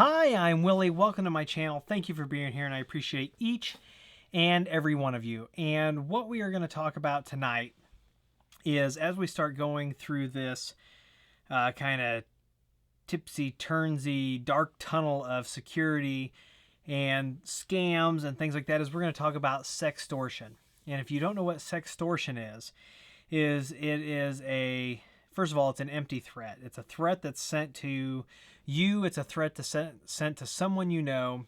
Hi, I'm Willie. Welcome to my channel. Thank you for being here, and I appreciate each and every one of you. And what we are going to talk about tonight is, as we start going through this kind of tipsy-turnsy dark tunnel of security and scams and things like that, is we're going to talk about sextortion. And if you don't know what sextortion is it is a, first of all, it's an empty threat. It's a threat that's sent to you. It's a threat sent to someone you know,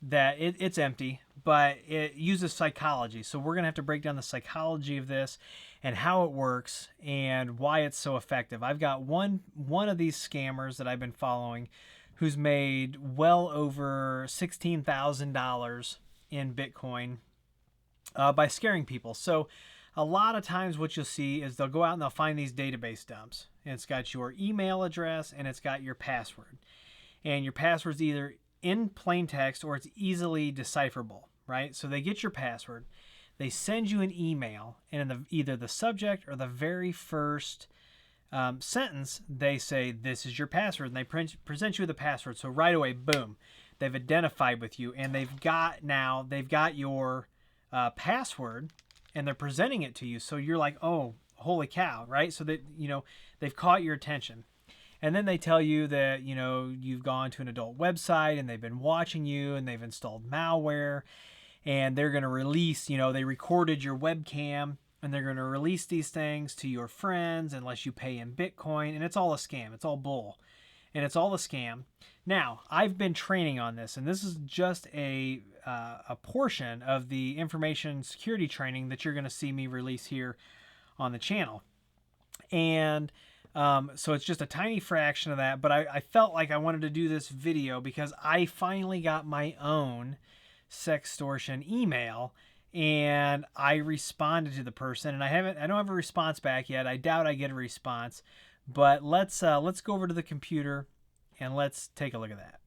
that it's empty, but it uses psychology. So we're going to have to break down the psychology of this and how it works and why it's so effective. I've got one of these scammers that I've been following who's made well over $16,000 in Bitcoin by scaring people. So a lot of times what you'll see is they'll go out and they'll find these database dumps. And it's got your email address and it's got your password. And your password's either in plain text or it's easily decipherable, right? So they get your password. They send you an email, and in either the subject or the very first sentence, they say, this is your password. And they present you with the password. So right away, boom, they've identified with you. And they've got your password, and they're presenting it to you. So you're like, oh, holy cow, right? So that, they've caught your attention. And then they tell you that, you've gone to an adult website and they've been watching you and they've installed malware, and they're going to release, they recorded your webcam and they're going to release these things to your friends unless you pay in Bitcoin. And it's all a scam. It's all bull. And it's all a scam. Now, I've been training on this, and this is just a portion of the information security training that you're going to see me release here on the channel. And so it's just a tiny fraction of that, but I felt like I wanted to do this video because I finally got my own sextortion email, and I responded to the person, and I don't have a response back yet. I doubt I get a response, but let's go over to the computer and let's take a look at that.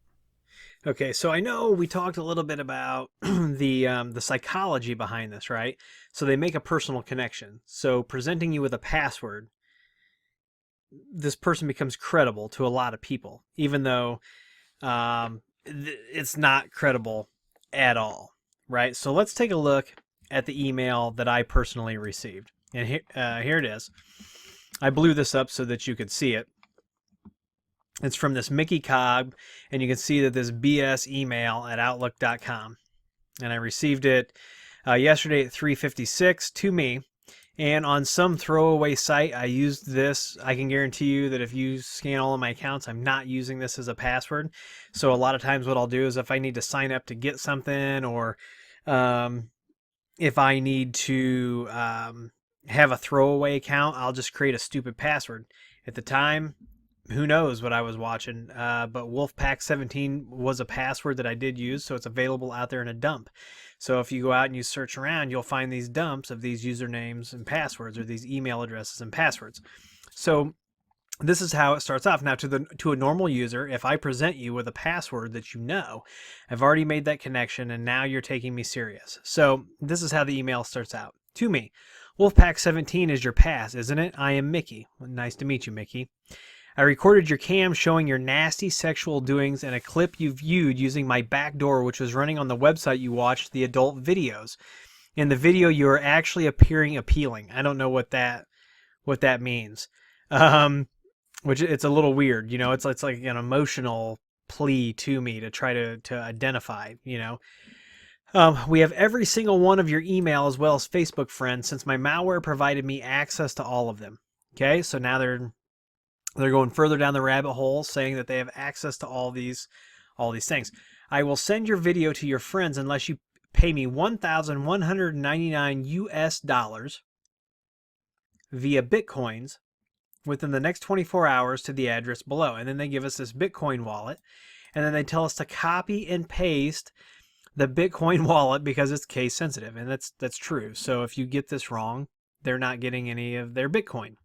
Okay, so I know we talked a little bit about the psychology behind this, right? So they make a personal connection. So presenting you with a password, this person becomes credible to a lot of people, even though it's not credible at all, right? So let's take a look at the email that I personally received. And here it is. I blew this up so that you could see it. It's from this Mickey Cobb, and you can see that this BS email at outlook.com. And I received it yesterday at 3:56 to me. And on some throwaway site, I used this. I can guarantee you that if you scan all of my accounts, I'm not using this as a password. So a lot of times what I'll do is if I need to sign up to get something, or if I need to have a throwaway account, I'll just create a stupid password. At the time, who knows what I was watching, but Wolfpack17 was a password that I did use, so it's available out there in a dump. So if you go out and you search around, you'll find these dumps of these usernames and passwords, or these email addresses and passwords. So this is how it starts off. Now, to a normal user, if I present you with a password that you know, I've already made that connection, and now you're taking me serious. So this is how the email starts out. To me, Wolfpack17 is your pass, isn't it? I am Mickey. Nice to meet you, Mickey. I recorded your cam showing your nasty sexual doings in a clip you viewed using my backdoor, which was running on the website you watched the adult videos. In the video, you are actually appearing appealing. I don't know what that means. Which it's a little weird, it's like an emotional plea to me to try to identify, We have every single one of your email as well as Facebook friends, since my malware provided me access to all of them. Okay, so now they're going further down the rabbit hole, saying that they have access to all these things. I will send your video to your friends unless you pay me $1,199 via Bitcoins within the next 24 hours to the address below. And then they give us this Bitcoin wallet, and then they tell us to copy and paste the Bitcoin wallet because it's case sensitive, and that's true. So if you get this wrong, they're not getting any of their Bitcoin.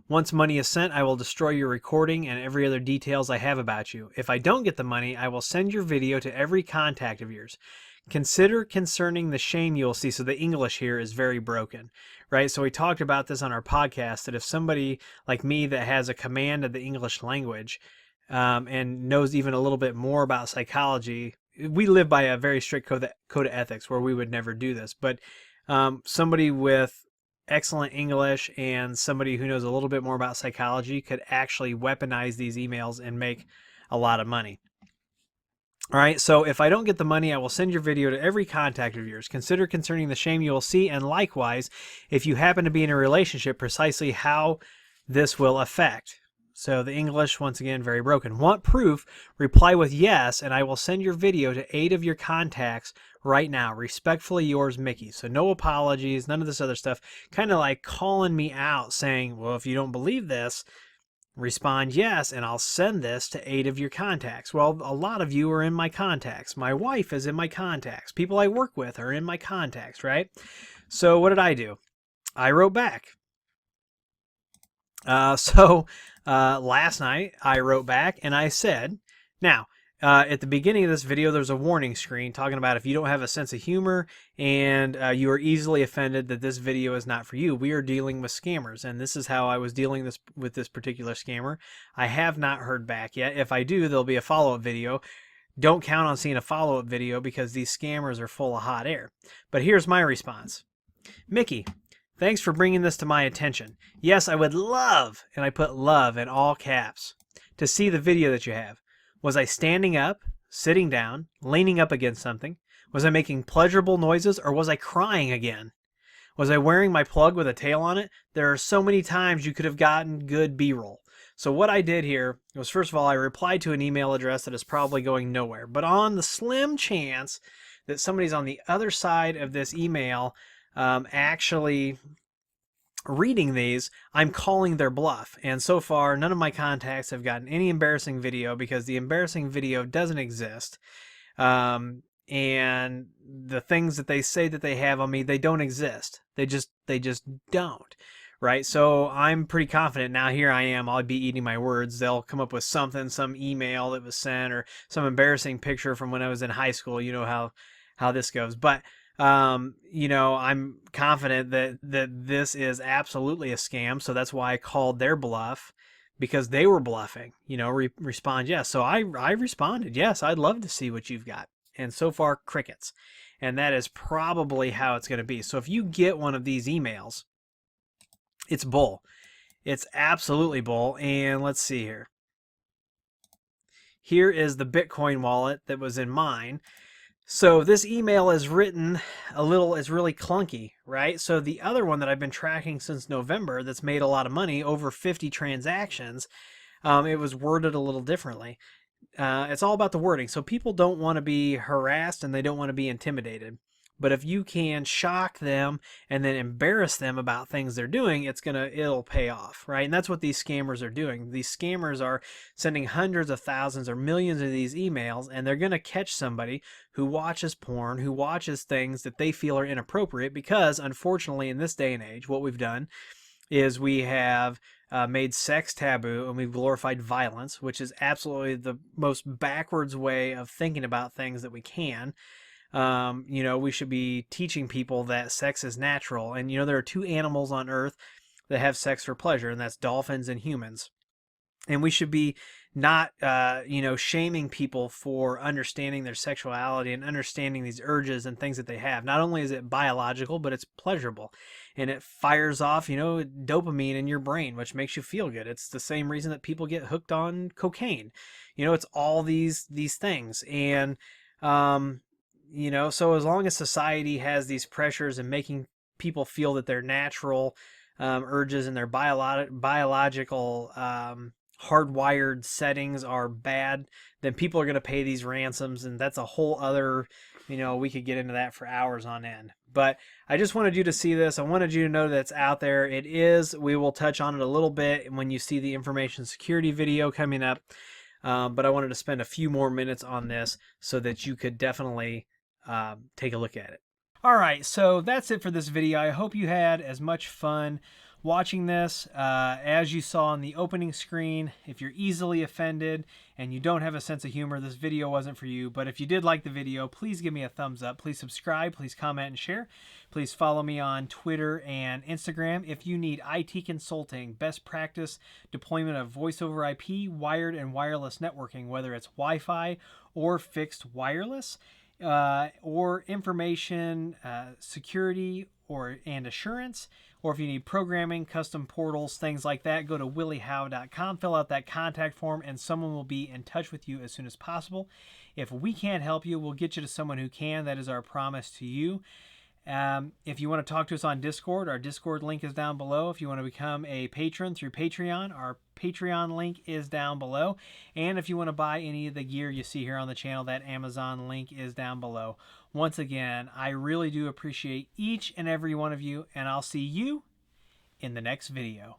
Once money is sent, I will destroy your recording and every other details I have about you. If I don't get the money, I will send your video to every contact of yours. Consider concerning the shame you will see. So the English here is very broken, right? So we talked about this on our podcast, that if somebody like me that has a command of the English language and knows even a little bit more about psychology. We live by a very strict code of ethics where we would never do this, but somebody with excellent English and somebody who knows a little bit more about psychology could actually weaponize these emails and make a lot of money. All right, so if I don't get the money, I will send your video to every contact of yours. Consider concerning the shame you will see, and likewise, if you happen to be in a relationship, precisely how this will affect. So the English, once again, very broken. Want proof? Reply with yes, and I will send your video to 8 of your contacts right now. Respectfully yours, Mickey. So no apologies, none of this other stuff. Kind of like calling me out, saying, well, if you don't believe this, respond yes, and I'll send this to 8 of your contacts. Well, a lot of you are in my contacts. My wife is in my contacts. People I work with are in my contacts, right? So what did I do? I wrote back. Last night I wrote back and I said, now, at the beginning of this video, there's a warning screen talking about if you don't have a sense of humor and you are easily offended that this video is not for you. We are dealing with scammers, and this is how I was dealing with this particular scammer. I have not heard back yet. If I do, there'll be a follow-up video. Don't count on seeing a follow-up video because these scammers are full of hot air. But here's my response. Mickey, thanks for bringing this to my attention. Yes, I would love, and I put love in all caps, to see the video that you have. Was I standing up, sitting down, leaning up against something? Was I making pleasurable noises, or was I crying again? Was I wearing my plug with a tail on it? There are so many times you could have gotten good B-roll. So what I did here was, first of all, I replied to an email address that is probably going nowhere. But on the slim chance that somebody's on the other side of this email actually reading these, I'm calling their bluff. And so far, none of my contacts have gotten any embarrassing video because the embarrassing video doesn't exist. And the things that they say that they have on me, they don't exist. They just don't. Right? So I'm pretty confident now. Here I am. I'll be eating my words. They'll come up with something, some email that was sent or some embarrassing picture from when I was in high school. You know how this goes. But you know, I'm confident that this is absolutely a scam. So that's why I called their bluff, because they were bluffing. You know, respond yes. So I responded yes. I'd love to see what you've got. And so far, crickets. And that is probably how it's going to be. So if you get one of these emails, it's bull. It's absolutely bull. And let's see here. Here is the Bitcoin wallet that was in mine. So this email is written is really clunky, right? So the other one that I've been tracking since November that's made a lot of money, over 50 transactions, it was worded a little differently. It's all about the wording. So people don't want to be harassed and they don't want to be intimidated. But if you can shock them and then embarrass them about things they're doing, it'll pay off, right? And that's what these scammers are doing. These scammers are sending hundreds of thousands or millions of these emails, and they're going to catch somebody who watches porn, who watches things that they feel are inappropriate, because unfortunately in this day and age, what we've done is we have made sex taboo, and we've glorified violence, which is absolutely the most backwards way of thinking about things that we can. You know, we should be teaching people that sex is natural. And, you know, there are 2 animals on earth that have sex for pleasure, and that's dolphins and humans. And we should be not, you know, shaming people for understanding their sexuality and understanding these urges and things that they have. Not only is it biological, but it's pleasurable. And it fires off, you know, dopamine in your brain, which makes you feel good. It's the same reason that people get hooked on cocaine. You know, it's all these things. And, you know, so as long as society has these pressures and making people feel that their natural urges and their biological hardwired settings are bad, then people are going to pay these ransoms, and that's a whole other, you know, we could get into that for hours on end. But I just wanted you to see this. I wanted you to know that it's out there. It is. We will touch on it a little bit when you see the information security video coming up. But I wanted to spend a few more minutes on this so that you could definitely take a look at it. All right, so that's it for this video. I hope you had as much fun watching this. As you saw on the opening screen, if you're easily offended and you don't have a sense of humor, this video wasn't for you. But if you did like the video, please give me a thumbs up. Please subscribe. Please comment and share. Please follow me on Twitter and Instagram. If you need IT consulting, best practice deployment of voice over IP, wired and wireless networking, whether it's Wi-Fi or fixed wireless, or information security and assurance, or if you need programming, custom portals, things like that, go to williehowe.com, fill out that contact form, and someone will be in touch with you as soon as possible. If we can't help you, we'll get you to someone who can. That is our promise to you. If you want to talk to us on Discord, our Discord link is down below. If you want to become a patron through Patreon, our Patreon link is down below. And if you want to buy any of the gear you see here on the channel, that Amazon link is down below. Once again, I really do appreciate each and every one of you, and I'll see you in the next video.